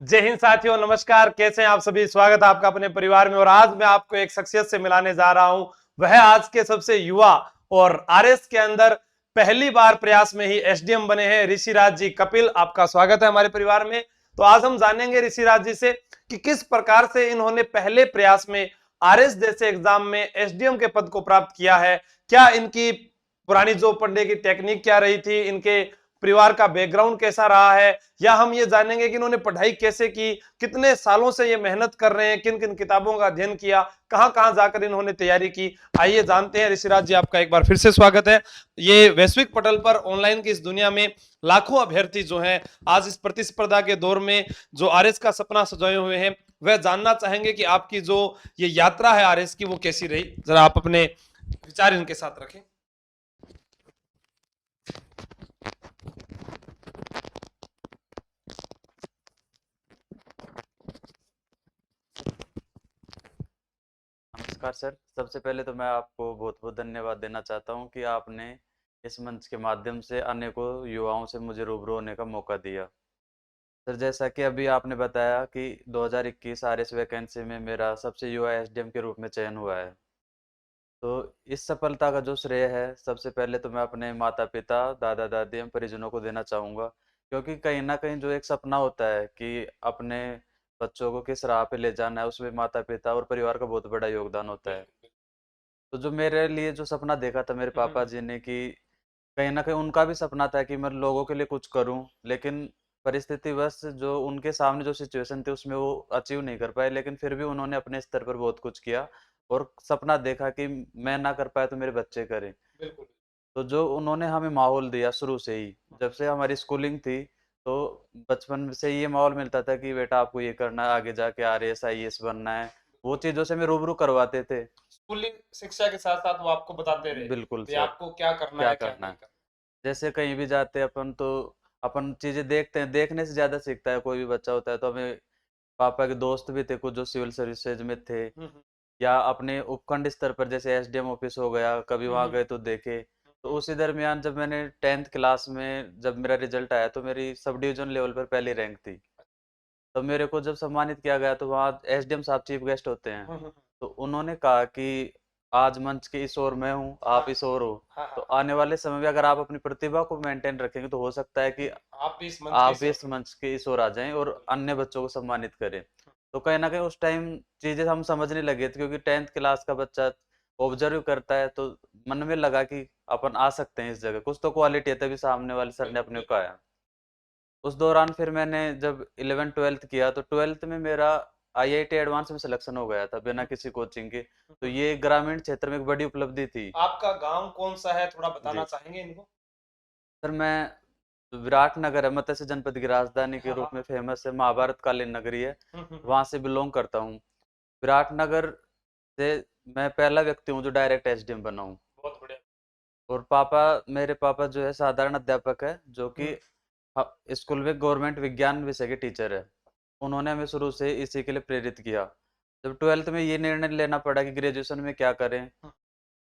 जय हिंद साथियों, नमस्कार। कैसे हैं आप सभी? स्वागत है आपका अपने परिवार में। और आज मैं आपको एक शख्सियत से मिलाने जा रहा हूं। वह आज के सबसे युवा और आरएस के अंदर पहली बार प्रयास में ही एसडीएम बने हैं, ऋषिराज जी। कपिल, आपका स्वागत है हमारे परिवार में। तो आज हम जानेंगे ऋषिराज जी से कि किस प्रकार से इन्होंने पहले प्रयास में आरएस जैसे एग्जाम में एसडीएम के पद को प्राप्त किया है। क्या इनकी पुरानी जॉब पढ़ने की टेक्निक क्या रही थी, इनके परिवार का बैकग्राउंड कैसा रहा है, या हम ये जानेंगे कि इन्होंने पढ़ाई कैसे की, कितने सालों से ये मेहनत कर रहे हैं, किन किन किताबों का अध्ययन किया, कहां कहां जाकर इन्होंने तैयारी की। आइए जानते हैं। ऋषिराज जी, आपका एक बार फिर से स्वागत है। ये वैश्विक पटल पर ऑनलाइन की इस दुनिया में लाखों अभ्यर्थी जो हैं आज इस प्रतिस्पर्धा के दौर में जो आरएस का सपना सजाए हुए हैं, वह जानना चाहेंगे कि आपकी जो ये यात्रा है आरएस की वो कैसी रही। जरा आप अपने विचार इनके साथ रखें। नमस्कार सर। सबसे पहले तो मैं आपको बहुत बहुत धन्यवाद देना चाहता हूं कि आपने इस मंच के माध्यम से अनेकों युवाओं से मुझे रूबरू होने का मौका दिया। सर, जैसा कि अभी आपने बताया कि 2021 आरएस वैकेंसी में मेरा सबसे युवा एसडीएम के रूप में चयन हुआ है। तो इस सफलता का जो श्रेय है, सबसे पहले तो मैं अपने माता पिता, दादा दादी एवं परिजनों को देना चाहूँगा। क्योंकि कहीं ना कहीं जो एक सपना होता है कि अपने बच्चों को किस राह पे ले जाना है, उसमें माता पिता और परिवार का बहुत बड़ा योगदान होता है। तो जो मेरे लिए जो सपना देखा था मेरे पापा जी ने, कि कहीं न कहीं उनका भी सपना था कि मैं लोगों के लिए कुछ करूँ, लेकिन परिस्थितिवश जो उनके सामने जो सिचुएशन थी उसमें वो अचीव नहीं कर पाए, लेकिन फिर भी उन्होंने अपने स्तर पर बहुत कुछ किया और सपना देखा कि मैं ना कर पाया तो मेरे बच्चे करें। बिल्कुल। तो जो उन्होंने हमें माहौल दिया शुरू से ही, जब से हमारी स्कूलिंग थी, तो बचपन से ये माहौल मिलता था कि बेटा आपको ये करना है, आगे जाके आरएएस आईएएस बनना है। वो चीज़ों से हमें रूबरू करवाते थे। स्कूलिंग शिक्षा के साथ साथ वो आपको बताते रहे बिल्कुल कि सर। आपको क्या करना क्या है, क्या करना नहीं है? करना। जैसे कहीं भी जाते हैं अपन, तो अपन चीज़ें देखते हैं, देखने से ज़्यादा सीखता है कोई भी बच्चा होता है। तो हमें पापा के दोस्त भी थे कुछ जो सिविल सर्विसेज में थे, हम्म, या अपने उपखंड स्तर पर जैसे एसडीएम ऑफिस हो गया, कभी वहाँ हम्म, गए तो देखे। तो उसी दरमियान जब मैंने 10th क्लास में जब मेरा रिजल्ट आया, तो मेरी सब डिवीजन लेवल पर पहली रैंक थी। तो मेरे को जब सम्मानित किया गया, तो वहाँ एसडीएम साहब चीफ गेस्ट होते हैं। हम्म, तो उन्होंने कहा कि आज मंच के इस ओर मैं हूँ, हाँ आप इस ओर हो। हाँ तो हाँ। आने वाले समय में अगर आप अपनी प्रतिभा को मेंटेन रखेंगे, तो हो सकता है कि आप भी इस मंच के आप इस भी ओर इस खड़े मंच के इस ओर आ जाएं और अन्य बच्चों को सम्मानित करें। तो कहीं ना कहीं उस टाइम चीजें हम समझने लगे थे, क्योंकि 10th क्लास का बच्चा ऑब्जर्व करता है, तो मन में लगा कि अपन आ सकते हैं इस जगह, कुछ तो क्वालिटी है, तभी सामने वाले सर ने बिल्कुल अपने को बिल्कुल। आया। उस दौरान फिर मैंने जब 11 12th किया, तो 12th में मेरा आईआईटी एडवांस में सिलेक्शन हो गया था बिना किसी कोचिंग के। तो ये ग्रामीण क्षेत्र में एक बड़ी उपलब्धि थी। आपका गांव कौन सा है, थोड़ा बताना जी चाहेंगे इनको? सर, मैं विराटनगर है, मत्स्य जनपद की राजधानी के हाँ रूप हाँ। में फेमस है, महाभारत कालीन नगरी है। हम्म। वहां से बिलोंग करता हूँ। विराटनगर से मैं पहला व्यक्ति हूँ जो डायरेक्ट एसडीएम बना हूँ। बहुत बढ़िया। और पापा, मेरे पापा जो है साधारण अध्यापक है, जो कि स्कूल में गवर्नमेंट विज्ञान विषय के टीचर है। उन्होंने हमें शुरू से इसी के लिए प्रेरित किया। जब 12th में ये निर्णय लेना पड़ा कि ग्रेजुएशन में क्या करें,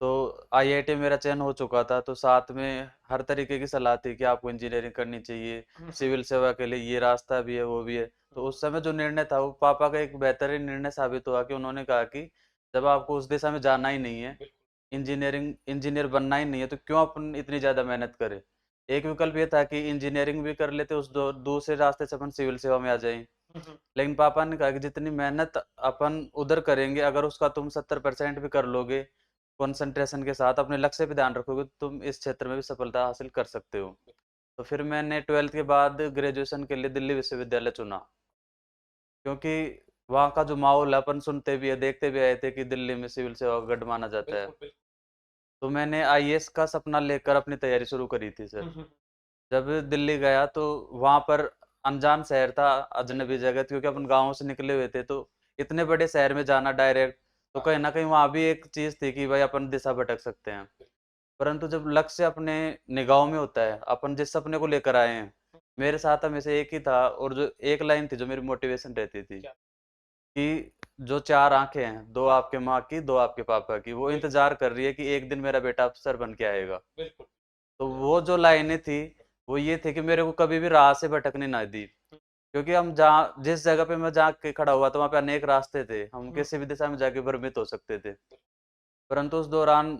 तो आईआईटी मेरा चयन हो चुका था, तो साथ में हर तरीके की सलाह थी कि आपको इंजीनियरिंग करनी चाहिए, सिविल सेवा के लिए ये रास्ता भी है, वो भी है। तो उस समय जो निर्णय था वो पापा का एक बेहतरीन निर्णय साबित हुआ, कि उन्होंने कहा कि जब आपको उस दिशा में जाना ही नहीं है, इंजीनियर बनना ही नहीं है, तो क्यों अपन इतनी ज़्यादा मेहनत करें। एक विकल्प ये था कि इंजीनियरिंग भी कर लेते, उस दूसरे रास्ते से अपन सिविल सेवा में आ जाएं। लेकिन पापा ने कहा कि जितनी मेहनत अपन उधर करेंगे, अगर उसका तुम 70% भी कर लोगे, कंसंट्रेशन के साथ अपने लक्ष्य पे ध्यान रखोगे, तो तुम इस क्षेत्र में भी सफलता हासिल कर सकते हो। तो फिर मैंने 12th के बाद ग्रेजुएशन के लिए दिल्ली विश्वविद्यालय चुना। क्योंकि वहाँ का जो माहौल है, अपन सुनते भी है, देखते भी आए थे कि दिल्ली में सिविल सेवा का गढ़ माना जाता है। बिल्कुल बिल्कुल। तो मैंने आईएएस का सपना लेकर अपनी तैयारी शुरू करी थी सर। जब दिल्ली गया, तो वहाँ पर अनजान शहर था, अजनबी जगह थी, क्योंकि अपन गाँव से निकले हुए थे। तो इतने बड़े शहर में जाना डायरेक्ट, तो कहीं ना कहीं वहाँ भी एक चीज थी कि भाई अपन दिशा भटक सकते हैं। परंतु जब लक्ष्य अपने निगाहों में होता है, अपन जिस सपने को लेकर आए हैं, मेरे साथ हमेशा एक ही था, और जो एक लाइन थी जो मेरी मोटिवेशन रहती थी, क्या? कि जो चार आंखें हैं, दो हाँ। आपके माँ की, दो आपके पापा की, वो बिल्कुल इंतजार कर रही है कि एक दिन मेरा बेटा अफसर बन के आएगा। बिल्कुल। तो वो जो लाइनें थी, वो ये थे कि मेरे को कभी भी राह से भटकने ना दी। क्योंकि हम जहाँ जिस जगह पे मैं जाके खड़ा हुआ था वहां पे अनेक रास्ते थे, हम किसी भी दिशा में जाके भ्रमित हो सकते थे। परंतु उस दौरान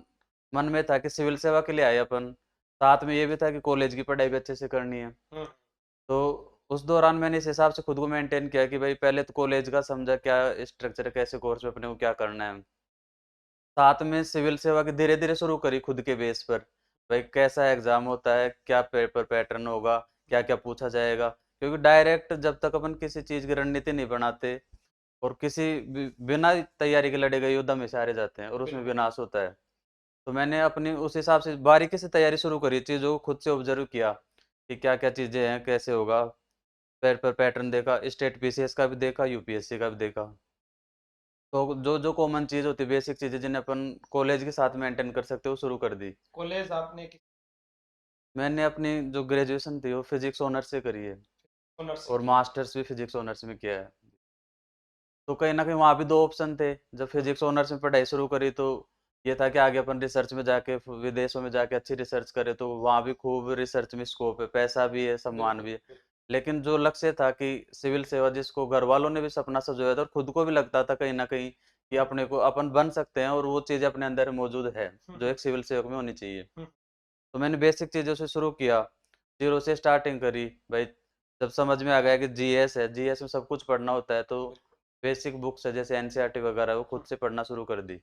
मन में था कि सिविल सेवा के लिए आए अपन, साथ में ये भी था कि कॉलेज की पढ़ाई भी अच्छे से करनी है। तो उस दौरान मैंने इस हिसाब से खुद को मेंटेन किया कि भाई पहले तो कॉलेज का समझा क्या स्ट्रक्चर है, कैसे कोर्स में अपने को क्या करना है। साथ में सिविल सेवा की धीरे धीरे शुरू करी खुद के बेस पर, भाई कैसा एग्जाम होता है, क्या पेपर पैटर्न होगा, क्या क्या पूछा जाएगा। क्योंकि डायरेक्ट जब तक अपन किसी चीज की रणनीति नहीं बनाते और किसी बिना तैयारी के लड़े गए युद्ध हमेशा हारे जाते हैं और उसमें विनाश होता है। तो मैंने अपनी उस हिसाब से बारीकी से तैयारी शुरू करी, चीज़ों को खुद से ऑब्जर्व किया कि क्या क्या चीज़ें हैं, कैसे होगा। पेपर पैटर्न देखा, स्टेट पीसीएस का भी देखा, यूपीएससी का भी देखा। तो जो जो कॉमन चीज़ होती है, बेसिक चीज़ें जिन्हें अपन कॉलेज के साथ मेंटेन कर सकते हो, शुरू कर दी। कॉलेज आपने मैंने अपनी जो ग्रेजुएशन थी वो फिजिक्स ऑनर्स से करी है ऑनर्स और मास्टर्स भी फिजिक्स ऑनर्स में किया है। तो कहीं ना कहीं वहाँ भी दो ऑप्शन थे। जब फिजिक्स ऑनर्स में पढ़ाई शुरू करी तो ये था कि आगे अपन रिसर्च में जाके विदेशों में जाके अच्छी रिसर्च करें, तो वहाँ भी खूब रिसर्च में स्कोप है, पैसा भी है, सम्मान भी है। लेकिन जो लक्ष्य था कि सिविल सेवा, जिसको घर वालों ने भी सपना सजोया था और खुद को भी लगता था कहीं ना कहीं कि अपने को अपन बन सकते हैं और वो चीज़ अपने अंदर मौजूद है जो एक सिविल सेवक में होनी चाहिए। तो मैंने बेसिक चीज़ों से शुरू किया, जीरो से स्टार्टिंग करी भाई। जब समझ में आ गया कि जीएस है, जीएस में सब कुछ पढ़ना होता है, तो बेसिक बुक्स है जैसे एनसीईआरटी वगैरह वो खुद से पढ़ना शुरू कर दी।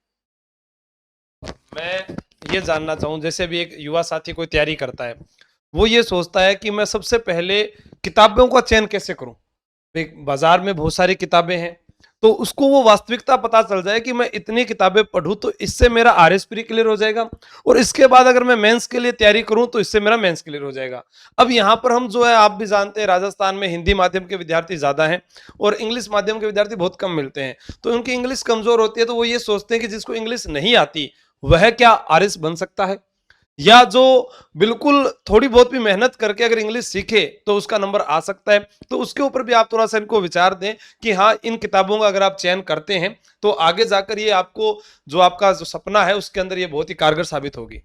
मैं ये जानना चाहूँ, जैसे भी एक युवा साथी कोई तैयारी करता है, वो ये सोचता है कि मैं सबसे पहले किताबों का चयन कैसे करूं। एक बाजार में बहुत सारी किताबें हैं, तो उसको वो वास्तविकता पता चल जाए कि मैं इतनी किताबें पढूं तो इससे मेरा आरएसपी क्लियर हो जाएगा, और इसके बाद अगर मैं मेंस के लिए तैयारी करूं तो इससे मेरा मेंस क्लियर हो जाएगा। अब यहाँ पर हम जो है, आप भी जानते हैं, राजस्थान में हिंदी माध्यम के विद्यार्थी ज्यादा हैं और इंग्लिश माध्यम के विद्यार्थी बहुत कम मिलते हैं। तो उनकी इंग्लिश कमजोर होती है, तो वो ये सोचते हैं कि जिसको इंग्लिश नहीं आती वह क्या आरएस बन सकता है, या जो बिल्कुल थोड़ी बहुत भी मेहनत करके अगर इंग्लिश सीखे तो उसका नंबर आ सकता है। तो उसके ऊपर भी आप थोड़ा सा इनको विचार दें कि हाँ, इन किताबों का अगर आप चयन करते हैं तो आगे जाकर ये आपको, जो आपका जो सपना है उसके अंदर, ये बहुत ही कारगर साबित होगी।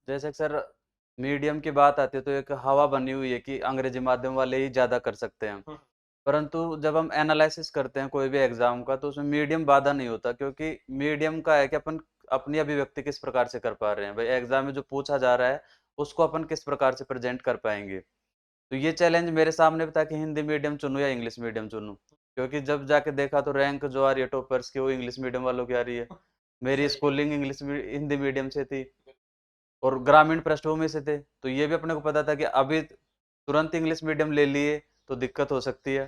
जैसे कि सर मीडियम की बात आती है तो एक हवा बनी हुई है कि अंग्रेजी माध्यम वाले ही ज़्यादा कर सकते हैं। परंतु जब हम एनालिसिस करते हैं कोई भी एग्जाम का तो उसमें मीडियम बाधा नहीं होता, क्योंकि मीडियम का है कि अपन अपनी अभिव्यक्ति किस प्रकार से कर पा रहे हैं, भाई एग्जाम में जो पूछा जा रहा है उसको अपन किस प्रकार से प्रेजेंट कर पाएंगे। तो ये चैलेंज मेरे सामने भी था कि हिंदी मीडियम चुनूं या इंग्लिश मीडियम चुनूं, क्योंकि जब जाके देखा तो रैंक जो आ रही है टॉपर्स की वो इंग्लिश मीडियम वालों की आ रही है। मेरी स्कूलिंग हिंदी मीडियम से थी और ग्रामीण पृष्ठभूमि से थे, तो ये भी अपने को पता था कि अभी तुरंत इंग्लिश मीडियम ले लिए तो दिक्कत हो सकती है।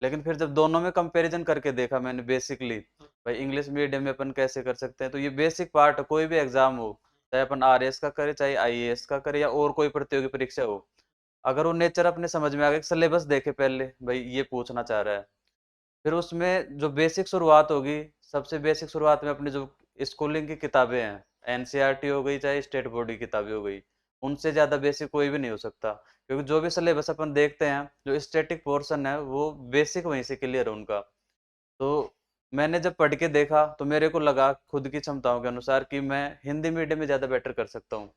लेकिन फिर जब दोनों में कंपैरिजन करके देखा मैंने बेसिकली, भाई इंग्लिश मीडियम में अपन कैसे कर सकते हैं, तो ये बेसिक पार्ट है। कोई भी एग्जाम हो, चाहे अपन आरएएस का करे, चाहे आईएएस का करे, या और कोई प्रतियोगी परीक्षा हो, अगर वो नेचर अपने समझ में आ गया, सिलेबस देखे पहले भाई ये पूछना चाह रहा है, फिर उसमें जो बेसिक शुरुआत होगी, सबसे बेसिक शुरुआत में अपनी जो स्कूलिंग की किताबें हैं, एनसीईआरटी हो गई चाहे स्टेट बोर्ड की किताबें हो गई, उनसे ज़्यादा बेसिक कोई भी नहीं हो सकता। क्योंकि जो भी सिलेबस अपन देखते हैं, जो स्टैटिक पोर्शन है वो बेसिक वहीं से क्लियर है उनका। तो मैंने जब पढ़ के देखा तो मेरे को लगा खुद की क्षमताओं के अनुसार कि मैं हिंदी मीडियम में ज़्यादा बेटर कर सकता हूँ।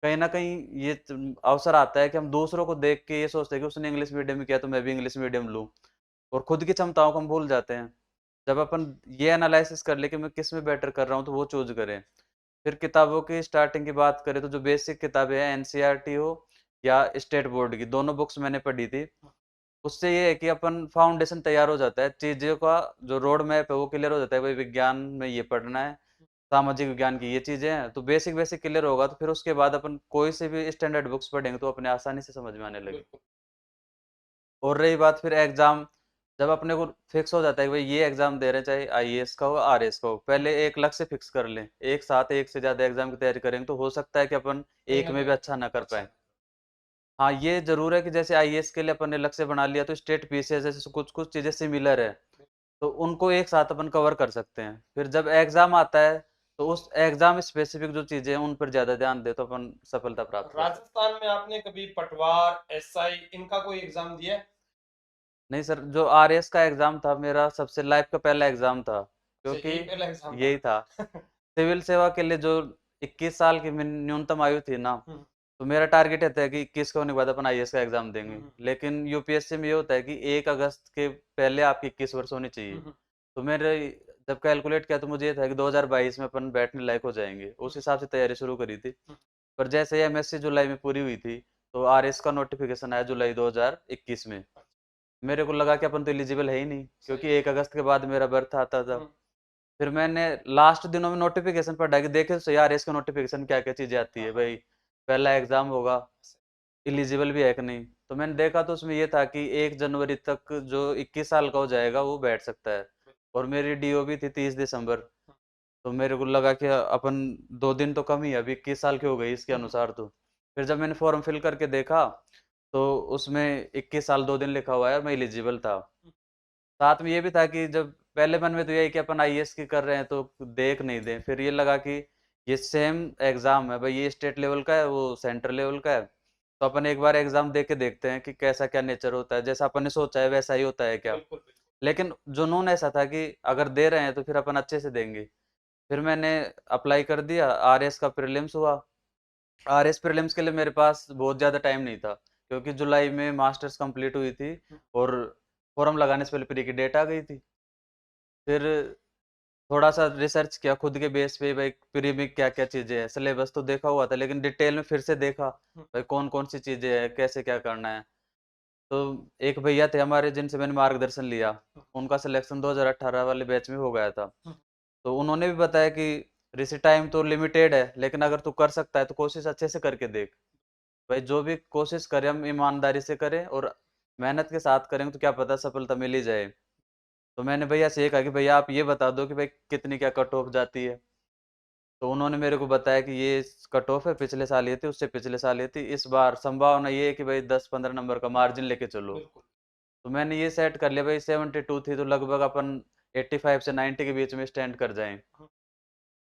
कहीं न कहीं ये अवसर आता है कि हम दूसरों को देख के ये सोचते हैं कि उसने इंग्लिश मीडियम में किया तो मैं भी इंग्लिश मीडियम लूँ, और खुद की क्षमताओं को हम भूल जाते हैं। जब अपन ये एनालिसिस कर ले कि मैं किस में बेटर कर रहा हूँ तो वो चूज़ करें। फिर किताबों की स्टार्टिंग की बात करें तो जो बेसिक किताबें हैं, एनसीईआरटी हो या स्टेट बोर्ड की, दोनों बुक्स मैंने पढ़ी थी। उससे ये है कि अपन फाउंडेशन तैयार हो जाता है, चीज़ों का जो रोड मैप है वो क्लियर हो जाता है, भाई विज्ञान में ये पढ़ना है, सामाजिक विज्ञान की ये चीज़ें हैं, तो बेसिक बेसिक क्लियर होगा तो फिर उसके बाद अपन कोई से भी स्टैंडर्ड बुक्स पढ़ेंगे तो अपने आसानी से समझ में आने लगे। और रही बात फिर एग्ज़ाम, जब अपने को फिक्स हो जाता है कि भाई ये एग्ज़ाम दे रहे हैं, चाहे आईएएस का हो, आरएएस का हो, पहले एक लक्ष्य फिक्स कर लें। एक साथ एक से ज़्यादा एग्ज़ाम की तैयारी करेंगे तो हो सकता है कि अपन एक में भी अच्छा ना कर पाएँ। हाँ, ये ज़रूर है कि जैसे आईएएस के लिए अपन ने लक्ष्य बना लिया तो स्टेट पीसीएस जैसे कुछ-कुछ चीज़ें सिमिलर है, तो उनको एक साथ अपन कवर कर सकते हैं। फिर जब एग्ज़ाम आता है, तो उस एग्ज़ाम स्पेसिफिक जो चीज़ें हैं उन पर ज़्यादा ध्यान दें तो अपन सफलता प्राप्त कर सकते हैं। राजस्थान में आपने कभी पटवार, एसआई इनका कोई एग्जाम दिया है? नहीं सर, जो आरएएस का एग्ज़ाम था मेरा सबसे लाइफ़ का पहला एग्ज़ाम था, अच्छा, क्योंकि यही पहला एग्जाम यही था। था। सिविल सेवा के लिए जो 21 साल की न्यूनतम आयु थी ना, तो मेरा टारगेट रहता है कि 21 का होने के बाद अपन आईएएस का एग्जाम देंगे। हम्म, लेकिन यूपीएससी में ये होता है कि 1 अगस्त के पहले आपकी 21 वर्ष होनी चाहिए। हम्म, तो मेरे जब कैलकुलेट किया तो मुझे ये था कि 2022 में अपन बैठने लायक हो जाएंगे, उस हिसाब से तैयारी शुरू करी थी। पर जैसे एमएससी जुलाई में पूरी हुई थी तो आरएस का नोटिफिकेशन आया जुलाई 2021 में। मेरे को लगा कि अपन तो एलिजिबल है ही नहीं, क्योंकि 1 अगस्त के बाद मेरा बर्थ आता था। फिर मैंने लास्ट दिनों में नोटिफिकेशन पढ़ा कि देखे तो यार इसका नोटिफिकेशन क्या क्या चीजें आती है भाई, पहला एग्जाम होगा, एलिजिबल भी है कि नहीं। तो मैंने देखा तो उसमें ये था कि 1 जनवरी तक जो 21 साल का हो जाएगा वो बैठ सकता है, और मेरी डीओ भी थी 30 दिसंबर। तो मेरे को लगा कि अपन 2 दिन तो कम ही है, अभी 21 साल की हो गई इसके अनुसार। तो फिर जब मैंने फॉर्म फिल करके देखा तो उसमें 21 साल 2 दिन लिखा हुआ है और मैं एलिजिबल था। साथ में ये भी था कि जब पहले मन में तो यही कि अपन आईएएस की कर रहे हैं तो देख नहीं दें, फिर ये लगा कि ये सेम एग्जाम है भाई, ये स्टेट लेवल का है वो सेंट्रल लेवल का है, तो अपन एक बार एग्जाम दे के देखते हैं कि कैसा क्या नेचर होता है, जैसा अपन ने सोचा है वैसा ही होता है क्या। लेकिन जुनून ऐसा था कि अगर दे रहे हैं तो फिर अपन अच्छे से देंगे। फिर मैंने अप्लाई कर दिया, आरएस का प्रीलिम्स हुआ। आरएस प्रीलिम्स के लिए मेरे पास बहुत ज़्यादा टाइम नहीं था, क्योंकि जुलाई में मास्टर्स कंप्लीट हुई थी और फॉर्म लगाने से पहले प्री की डेट आ गई थी। फिर थोड़ा सा रिसर्च किया खुद के बेस पे, भाई प्री में क्या क्या चीज़ें हैं, सिलेबस तो देखा हुआ था लेकिन डिटेल में फिर से देखा भाई कौन कौन सी चीज़ें हैं, कैसे क्या करना है। तो एक भैया थे हमारे जिनसे मैंने मार्गदर्शन लिया, उनका सिलेक्शन 2018 वाले बैच में हो गया था। तो उन्होंने भी बताया कि ऋषि टाइम तो लिमिटेड है, लेकिन अगर तू कर सकता है तो कोशिश अच्छे से करके देख। भाई जो भी कोशिश करें हम ईमानदारी से करें और मेहनत के साथ करेंगे तो क्या पता सफलता मिल ही जाए। तो मैंने भैया से ये कहा कि भैया आप ये बता दो कि भाई कितनी क्या कट ऑफ जाती है। तो उन्होंने मेरे को बताया कि ये कट ऑफ है, पिछले साल ये थी, उससे पिछले साल ये थी, इस बार संभावना ये है कि भाई 10-15 नंबर का मार्जिन लेके चलो। तो मैंने ये सेट कर लिया भाई 72 थी तो लगभग अपन 85 से 90 के बीच में स्टैंड कर जाएं।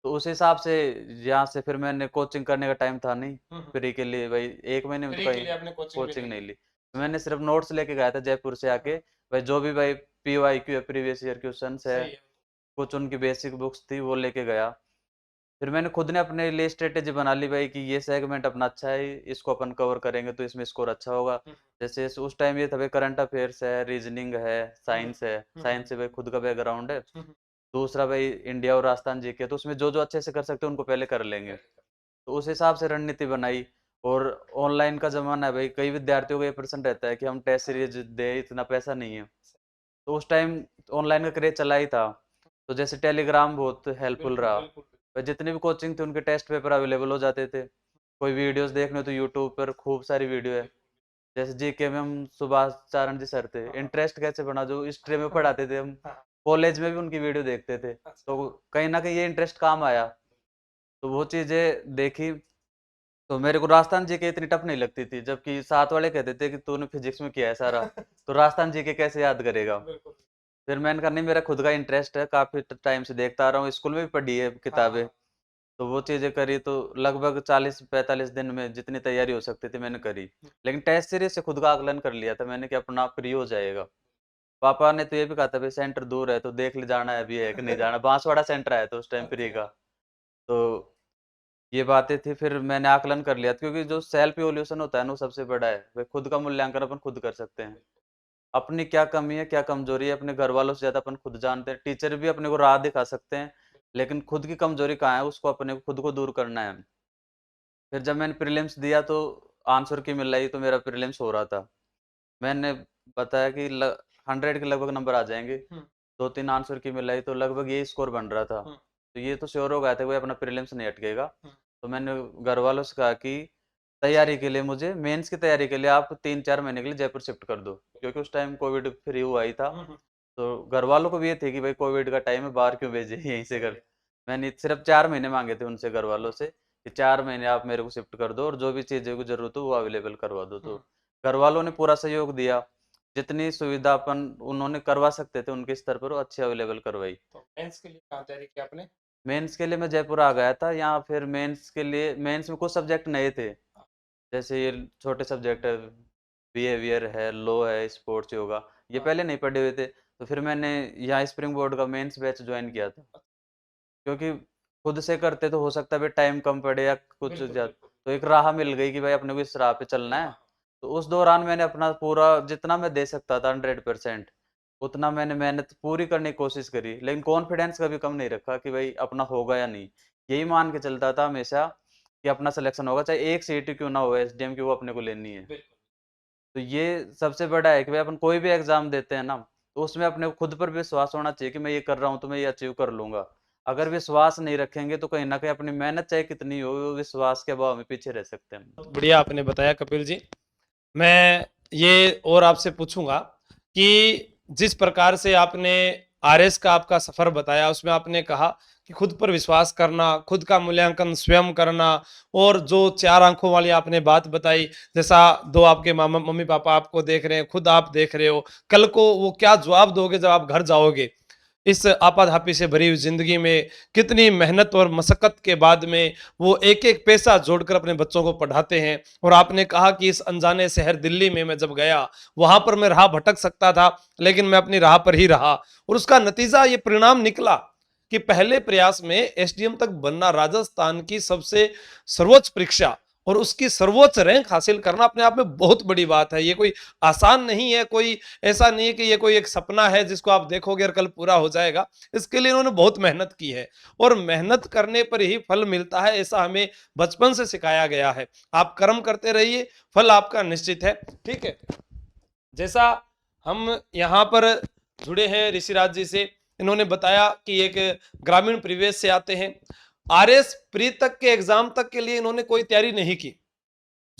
तो उस हिसाब से यहाँ से फिर मैंने कोचिंग करने का टाइम था नहीं फ्री के लिए, भाई 1 महीने में तो फ्री के कहीं लिए आपने कोचिंग भी कोचिंग नहीं नहीं ली। ली। तो मैंने सिर्फ नोट्स लेके गया था जयपुर से आके, भाई जो भी भाई पीवाईक्यू है, प्रीवियस ईयर क्वेश्चंस है, सही है। कुछ उनकी बेसिक बुक्स थी वो लेके गया। फिर मैंने खुद ने अपने लिए स्ट्रेटेजी बना ली भाई कि ये सेगमेंट अपना अच्छा है, इसको अपन कवर करेंगे तो इसमें स्कोर अच्छा होगा। जैसे उस टाइम ये था भाई करंट अफेयर्स है, रीजनिंग है, साइंस है, साइंस से भाई खुद का बैकग्राउंड है। दूसरा भाई इंडिया और राजस्थान जीके, तो उसमें जो जो अच्छे से कर सकते हैं उनको पहले कर लेंगे। तो उस हिसाब से रणनीति बनाई। और ऑनलाइन का जमाना है भाई, कई विद्यार्थियों का ये प्रश्न रहता है कि हम टेस्ट सीरीज दे, इतना पैसा नहीं है। तो उस टाइम ऑनलाइन का क्रेज चला ही था, तो जैसे टेलीग्राम बहुत हेल्पफुल रहा। भाई जितनी भी कोचिंग थी उनके टेस्ट पेपर अवेलेबल हो जाते थे। कोई वीडियोस देखने हो तो यूट्यूब पर खूब सारी वीडियो है। जैसे जीके में हम सुभाष चारण जी सर थे, इंटरेस्ट कैसे बना, जो हिस्ट्री में पढ़ाते थे हम, कॉलेज में भी उनकी वीडियो देखते थे। तो कहीं ना कहीं ये इंटरेस्ट काम आया, तो वो चीजें देखी। तो मेरे को राजस्थान जी के इतनी टफ नहीं लगती थी, जबकि साथ वाले कहते थे कि तूने फिजिक्स में किया है सारा, तो राजस्थान जी के कैसे याद करेगा। फिर मैंने कहा नहीं, मेरा खुद का इंटरेस्ट है, काफी टाइम से देखता आ रहा हूँ, स्कूल में भी पढ़ी है किताबें। तो वो चीजें करी, तो लगभग 40-45 दिन में जितनी तैयारी हो सकती थी मैंने करी। लेकिन टेस्ट सीरीज से खुद का आकलन कर लिया था मैंने कि अपना प्री हो जाएगा। पापा ने तो ये भी कहा था भाई सेंटर दूर है तो देख ले जाना है अभी है कि नहीं जाना, बांसवाड़ा सेंटर आया था उस टाइम प्री का। तो ये बातें थी, फिर मैंने आकलन कर लिया था, क्योंकि जो सेल्फ इवोल्यूशन होता है ना वो सबसे बड़ा है भाई, खुद का मूल्यांकन अपन खुद कर सकते हैं। अपनी क्या कमी है क्या कमजोरी है अपने घर वालों से ज्यादा अपन खुद जानते हैं। टीचर भी अपने को राह दिखा सकते हैं, लेकिन खुद की कमजोरी कहाँ है उसको अपने को खुद को दूर करना है। फिर जब मैंने प्रीलिम्स दिया तो आंसर की मिल रही, तो मेरा प्रीलिम्स हो रहा था। मैंने बताया कि 100 के लगभग नंबर आ जाएंगे, 2-3 आंसर की मिलाई तो लगभग ये स्कोर बन रहा था। तो ये तो श्योर हो गया था कोई अपना प्रीलिम्स नहीं अटकेगा। तो मैंने घर वालों से कहा कि तैयारी के लिए, मुझे मेंस की तैयारी के लिए आप 3-4 महीने के लिए जयपुर शिफ्ट कर दो, क्योंकि उस टाइम कोविड फ्री हुआ ही था। तो घर वालों को भी ये थे कि भाई कोविड का टाइम है, बाहर क्यों भेजे, यहीं से कर। मैंने सिर्फ 4 महीने मांगे थे उनसे घर वालों से कि 4 महीने आप मेरे को शिफ्ट कर दो और जो भी चीज़ों की जरूरत हो वो अवेलेबल करवा दो। तो घर वालों ने पूरा सहयोग दिया, जितनी सुविधा अपन उन्होंने करवा सकते थे उनके स्तर पर वो अच्छी अवेलेबल करवाई। तो मेंस के लिए कहाँ तैयारी की आपने? मेंस के लिए मैं जयपुर आ गया था। यहाँ फिर मेंस के लिए, मेंस में कुछ सब्जेक्ट नए थे, जैसे ये छोटे सब्जेक्ट है, बिहेवियर है, लॉ है, स्पोर्ट्स, योगा, ये पहले नहीं पढ़े हुए थे। तो फिर मैंने यहाँ स्प्रिंग बोर्ड का मेंस बैच ज्वाइन किया था, क्योंकि खुद से करते तो हो सकता है टाइम कम पड़े या कुछ बिल्कुल ज़्यादा। तो एक राह मिल गई कि भाई अपने को इस राह पे चलना है। तो उस दौरान मैंने अपना पूरा जितना मैं दे सकता था 100% उतना मैंने मेहनत पूरी करने की कोशिश करी, लेकिन कॉन्फिडेंस कभी कम नहीं रखा कि भाई अपना होगा या नहीं। यही मान के चलता था हमेशा कि अपना सिलेक्शन होगा, चाहे एक सीट क्यों ना हो एसडीएम की, वो अपने को लेनी है। तो ये सबसे बड़ा है कि भाई अपन कोई भी एग्जाम देते हैं ना, तो उसमें अपने को खुद पर विश्वास होना चाहिए कि मैं ये कर रहा हूँ तो मैं ये अचीव कर लूंगा। अगर विश्वास नहीं रखेंगे तो कहीं ना कहीं अपनी मेहनत चाहे कितनी हो, वो विश्वास के अभाव में पीछे रह सकते हैं। बहुत बढ़िया आपने बताया कपिल जी। मैं ये और आपसे पूछूंगा कि जिस प्रकार से आपने आरएस का आपका सफर बताया, उसमें आपने कहा कि खुद पर विश्वास करना, खुद का मूल्यांकन स्वयं करना, और जो 4 आंखों वाली आपने बात बताई, जैसा 2 आपके मामा मम्मी पापा आपको देख रहे हैं, खुद आप देख रहे हो, कल को वो क्या जवाब दोगे जब आप घर जाओगे। इस आपाधापी से भरी हुई जिंदगी में कितनी मेहनत और मशक्कत के बाद में वो एक एक पैसा जोड़कर अपने बच्चों को पढ़ाते हैं। और आपने कहा कि इस अनजाने शहर दिल्ली में मैं जब गया, वहां पर मैं राह भटक सकता था, लेकिन मैं अपनी राह पर ही रहा, और उसका नतीजा ये परिणाम निकला कि पहले प्रयास में एसडीएम तक बनना, राजस्थान की सबसे सर्वोच्च परीक्षा और उसकी सर्वोच्च रैंक हासिल करना अपने आप में बहुत बड़ी बात है। ये कोई आसान नहीं है, कोई ऐसा नहीं है कि ये कोई एक सपना है जिसको आप देखोगे और कल पूरा हो जाएगा। इसके लिए इन्होंने बहुत मेहनत की है, और मेहनत करने पर ही फल मिलता है, ऐसा हमें बचपन से सिखाया गया है। आप कर्म करते रहिए, फल आपका निश्चित है। ठीक है, जैसा हम यहाँ पर जुड़े हैं ऋषिराज जी से, इन्होंने बताया कि एक ग्रामीण परिवेश से आते हैं। आरएस प्री तक के एग्जाम तक के लिए इन्होंने कोई तैयारी नहीं की।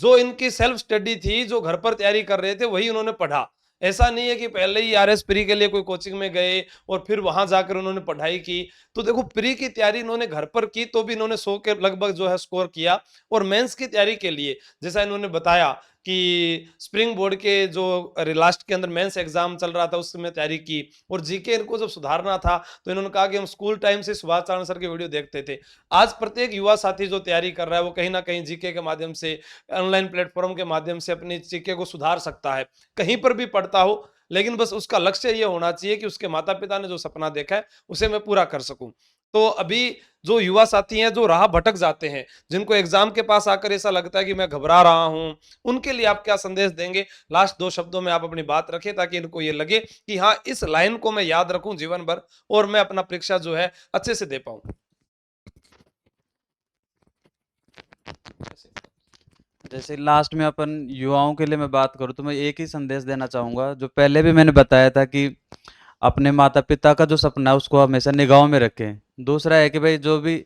जो इनकी सेल्फ स्टडी थी, जो घर पर तैयारी कर रहे थे, वही उन्होंने पढ़ा। ऐसा नहीं है कि पहले ही आरएस प्री के लिए कोई कोचिंग में गए और फिर वहां जाकर उन्होंने पढ़ाई की। तो देखो, प्री की तैयारी इन्होंने घर पर की, तो भी इन्होंने 100 के लगभग जो है स्कोर किया। और मेंस की तैयारी के लिए जैसा इन्होंने बताया कि स्प्रिंग बोर्ड के जो लास्ट के अंदर मेंस एग्जाम चल रहा था, उसमें तैयारी की। और जीके इनको जब सुधारना था, तो इन्होंने कहा कि हम स्कूल टाइम से सुभाष चारण सर के वीडियो देखते थे। आज प्रत्येक युवा साथी जो तैयारी कर रहा है, वो कहीं ना कहीं जीके के माध्यम से, ऑनलाइन प्लेटफॉर्म के माध्यम से अपनी जीके को सुधार सकता है, कहीं पर भी पढ़ता हो। लेकिन बस उसका लक्ष्य ये होना चाहिए कि उसके माता पिता ने जो सपना देखा है उसे मैं पूरा कर सकूं। तो अभी जो युवा साथी हैं, जो राह भटक जाते हैं, जिनको एग्जाम के पास आकर ऐसा लगता है कि मैं घबरा रहा हूं, उनके लिए आप क्या संदेश देंगे? लास्ट 2 शब्दों में आप अपनी बात रखें, ताकि इनको ये लगे कि हाँ, इस लाइन को मैं याद रखूं जीवन भर, और मैं अपना परीक्षा जो है अच्छे से दे पाऊं। जैसे लास्ट में अपन युवाओं के लिए मैं बात करूँ तो मैं एक ही संदेश देना चाहूंगा, जो पहले भी मैंने बताया था कि अपने माता पिता का जो सपना है उसको हमेशा निगाहों में रखें। दूसरा है कि भाई जो भी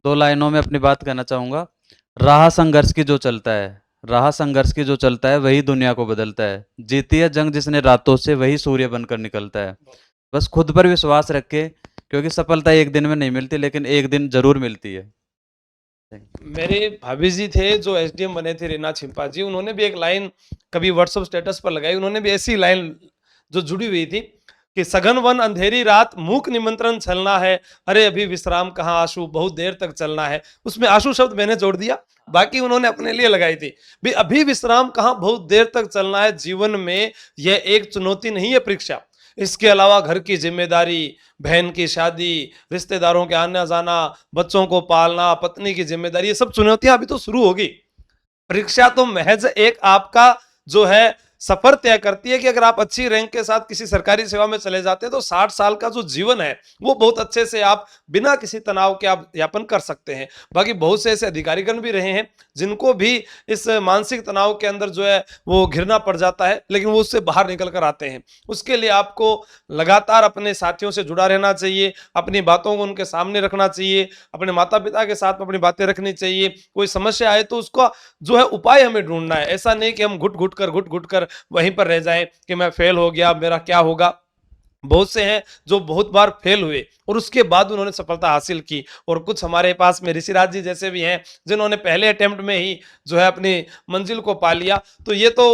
2 लाइनों में अपनी बात कहना चाहूंगा, राह संघर्ष की जो चलता है, राह संघर्ष की जो चलता है वही दुनिया को बदलता है। जीती है जंग जिसने रातों से, वही सूर्य बनकर निकलता है। बस खुद पर विश्वास रखे, क्योंकि सफलता एक दिन में नहीं मिलती, लेकिन एक दिन जरूर मिलती है। मेरे भाभी जी थे जो एसडीएम बने थे, रीना छिंपा जी, उन्होंने भी एक लाइन कभी व्हाट्सएप स्टेटस पर लगाई। उन्होंने भी ऐसी लाइन जो जुड़ी हुई थी कि सघन वन अंधेरी रात मूक निमंत्रण चलना है, अरे अभी विश्राम कहाँ आशु बहुत देर तक चलना है। उसमें आशु शब्द मैंने जोड़ दिया, बाकी उन्होंने अपने लिए लगाई थी। भी अभी विश्राम कहाँ, बहुत देर तक चलना है। जीवन में यह एक चुनौती नहीं है परीक्षा, इसके अलावा घर की जिम्मेदारी, बहन की शादी, रिश्तेदारों के आना जाना, बच्चों को पालना, पत्नी की जिम्मेदारी, ये सब चुनौतियां अभी तो शुरू होगी। परीक्षा तो महज एक आपका जो है सफर तय करती है कि अगर आप अच्छी रैंक के साथ किसी सरकारी सेवा में चले जाते हैं, तो 60 साल का जो जीवन है वो बहुत अच्छे से आप बिना किसी तनाव के आप यापन कर सकते हैं। बाकी बहुत से ऐसे अधिकारीगण भी रहे हैं जिनको भी इस मानसिक तनाव के अंदर जो है वो घिरना पड़ जाता है, लेकिन वो उससे बाहर निकल कर आते हैं। उसके लिए आपको लगातार अपने साथियों से जुड़ा रहना चाहिए, अपनी बातों को उनके सामने रखना चाहिए, अपने माता पिता के साथ अपनी बातें रखनी चाहिए। कोई समस्या आए तो उसका जो है उपाय हमें ढूंढना है। ऐसा नहीं कि हम घुट घुट कर वहीं पर रह जाएं कि मैं फेल हो गया, मेरा क्या होगा। बहुत से हैं जो बहुत बार फेल हुए और उसके बाद उन्होंने सफलता हासिल की, और कुछ हमारे पास में ऋषिराज जी जैसे भी हैं जिन्होंने पहले अटेम्प्ट में ही जो है अपनी मंजिल को पा लिया। तो ये तो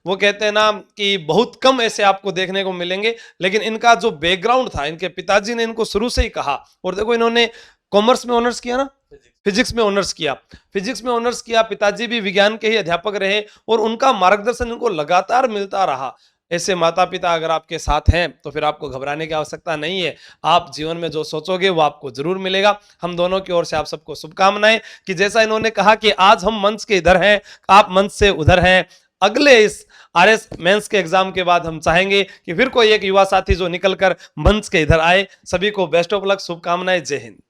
वो कहते हैं ना कि बहुत कम ऐसे आपको देखने को मिलेंगे, लेकिन इनका जो बैकग्राउंड था, इनके पिताजी ने इनको शुरू से ही कहा। और देखो, इन्होंने कॉमर्स में ऑनर्स किया ना, फिजिक्स में ऑनर्स किया, फिजिक्स में ऑनर्स किया। पिताजी भी विज्ञान के ही अध्यापक रहे और उनका मार्गदर्शन इनको लगातार मिलता रहा। ऐसे माता पिता अगर आपके साथ हैं तो फिर आपको घबराने की आवश्यकता नहीं है। आप जीवन में जो सोचोगे वो आपको जरूर मिलेगा। हम दोनों की ओर से आप सबको शुभकामनाएं कि जैसा इन्होंने कहा कि आज हम मंच के इधर हैं, आप मंच से उधर हैं। अगले इस आरएस मेंस के एग्जाम के बाद हम चाहेंगे कि फिर कोई एक युवा साथी जो निकलकर मंच के इधर आए। सभी को बेस्ट ऑफ लक, शुभकामनाएं। जय हिंद।